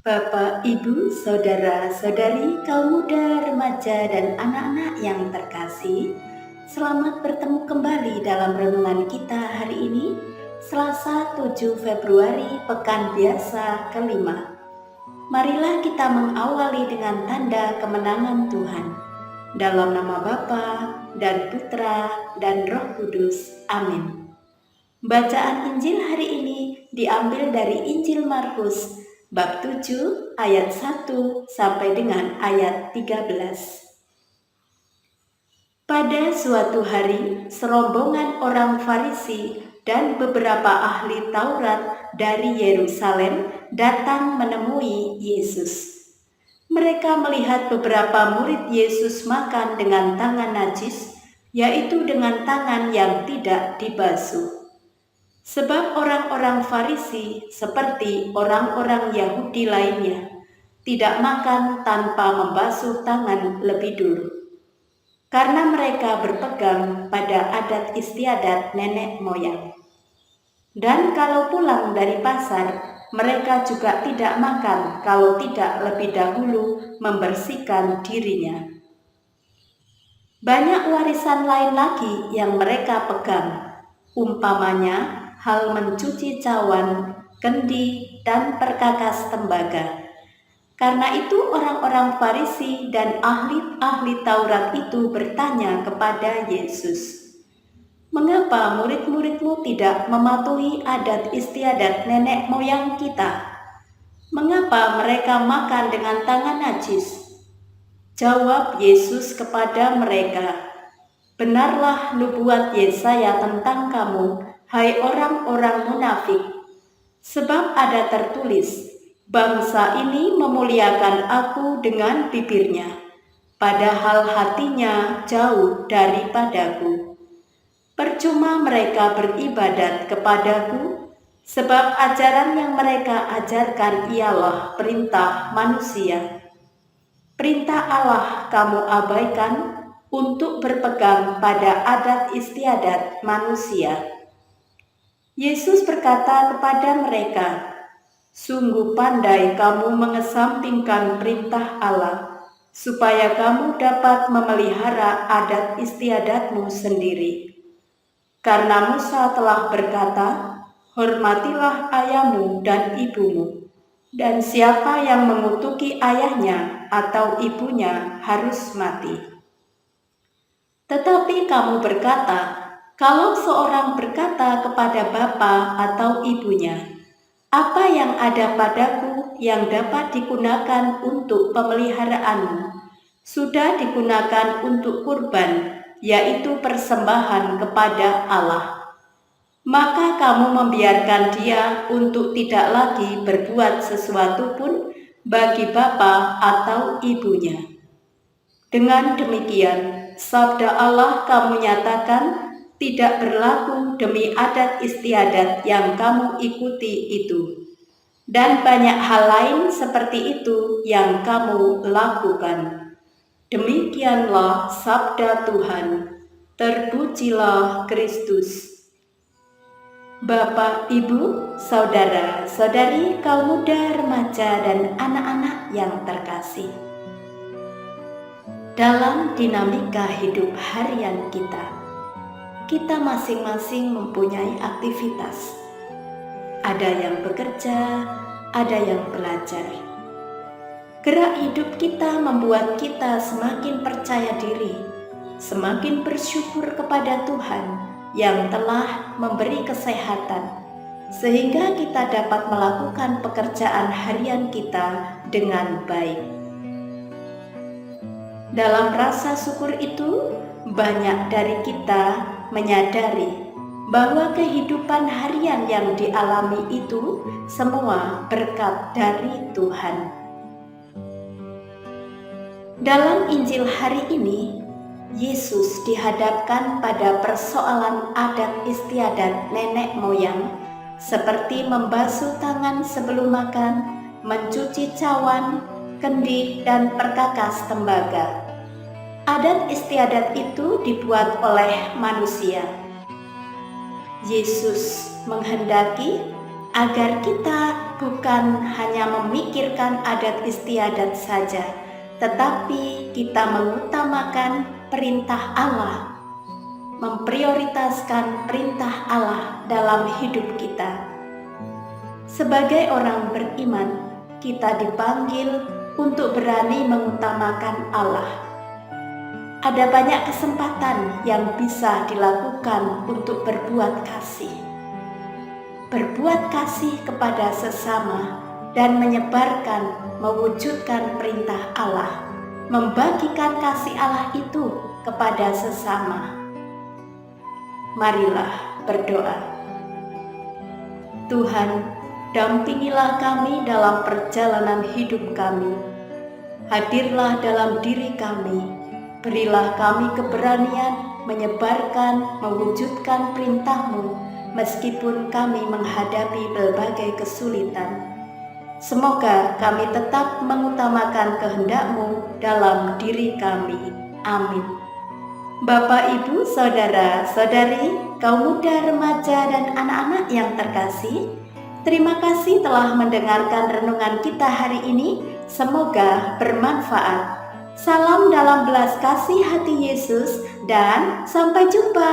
Bapak, Ibu, Saudara-saudari, kaum muda, remaja, dan anak-anak yang terkasih, selamat bertemu kembali dalam renungan kita hari ini, Selasa 7 Februari, Pekan Biasa kelima. Marilah kita mengawali dengan tanda kemenangan Tuhan. Dalam nama Bapa dan Putra dan Roh Kudus. Amin. Bacaan Injil hari ini diambil dari Injil Markus bab 7 ayat 1 sampai dengan ayat 13. Pada suatu hari, serombongan orang Farisi dan beberapa ahli Taurat dari Yerusalem datang menemui Yesus. Mereka melihat beberapa murid Yesus makan dengan tangan najis, yaitu dengan tangan yang tidak dibasuh. Sebab orang-orang Farisi seperti orang-orang Yahudi lainnya tidak makan tanpa membasuh tangan lebih dulu, karena mereka berpegang pada adat istiadat nenek moyang. Dan kalau pulang dari pasar, mereka juga tidak makan kalau tidak lebih dahulu membersihkan dirinya. Banyak warisan lain lagi yang mereka pegang, umpamanya hal mencuci cawan, kendi, dan perkakas tembaga. Karena itu orang-orang Farisi dan ahli-ahli Taurat itu bertanya kepada Yesus, "Mengapa murid-muridmu tidak mematuhi adat istiadat nenek moyang kita? Mengapa mereka makan dengan tangan najis?" Jawab Yesus kepada mereka, "Benarlah nubuat Yesaya tentang kamu, hai orang-orang munafik. Sebab ada tertulis, bangsa ini memuliakan aku dengan bibirnya, padahal hatinya jauh daripadaku. Percuma mereka beribadat kepadaku, sebab ajaran yang mereka ajarkan ialah perintah manusia. Perintah Allah kamu abaikan untuk berpegang pada adat istiadat manusia." Yesus berkata kepada mereka, "Sungguh pandai kamu mengesampingkan perintah Allah, supaya kamu dapat memelihara adat istiadatmu sendiri. Karena Musa telah berkata, hormatilah ayahmu dan ibumu, dan siapa yang mengutuki ayahnya atau ibunya harus mati. Tetapi kamu berkata, kalau seorang berkata kepada bapa atau ibunya, 'Apa yang ada padaku yang dapat digunakan untuk pemeliharaanmu, sudah digunakan untuk kurban, yaitu persembahan kepada Allah,' maka kamu membiarkan dia untuk tidak lagi berbuat sesuatu pun bagi bapa atau ibunya. Dengan demikian, sabda Allah kamu nyatakan tidak berlaku demi adat istiadat yang kamu ikuti itu, dan banyak hal lain seperti itu yang kamu lakukan. Demikianlah sabda Tuhan. Terpujilah Kristus." Bapak, Ibu, Saudara-saudari, kaum muda, remaja, dan anak-anak yang terkasih. Dalam dinamika hidup harian kita masing-masing mempunyai aktivitas. Ada yang bekerja, ada yang belajar. Gerak hidup kita membuat kita semakin percaya diri, semakin bersyukur kepada Tuhan yang telah memberi kesehatan, sehingga kita dapat melakukan pekerjaan harian kita dengan baik. Dalam rasa syukur itu, banyak dari kita menyadari bahwa kehidupan harian yang dialami itu semua berkat dari Tuhan. Dalam Injil hari ini, Yesus dihadapkan pada persoalan adat istiadat nenek moyang, seperti membasuh tangan sebelum makan, mencuci cawan, kendi, dan perkakas tembaga. Adat istiadat itu dibuat oleh manusia. Yesus menghendaki agar kita bukan hanya memikirkan adat istiadat saja, tetapi kita mengutamakan perintah Allah, memprioritaskan perintah Allah dalam hidup kita. Sebagai orang beriman, kita dipanggil untuk berani mengutamakan Allah. Ada banyak kesempatan yang bisa dilakukan untuk berbuat kasih. Berbuat kasih kepada sesama dan menyebarkan, mewujudkan perintah Allah, membagikan kasih Allah itu kepada sesama. Marilah berdoa. Tuhan, dampingilah kami dalam perjalanan hidup kami. Hadirlah dalam diri kami. Berilah kami keberanian menyebarkan, mewujudkan perintah-Mu meskipun kami menghadapi berbagai kesulitan. Semoga kami tetap mengutamakan kehendak-Mu dalam diri kami. Amin. Bapak, Ibu, Saudara-saudari, kaum muda, remaja, dan anak-anak yang terkasih, terima kasih telah mendengarkan renungan kita hari ini. Semoga bermanfaat. Salam dalam belas kasih hati Yesus dan sampai jumpa.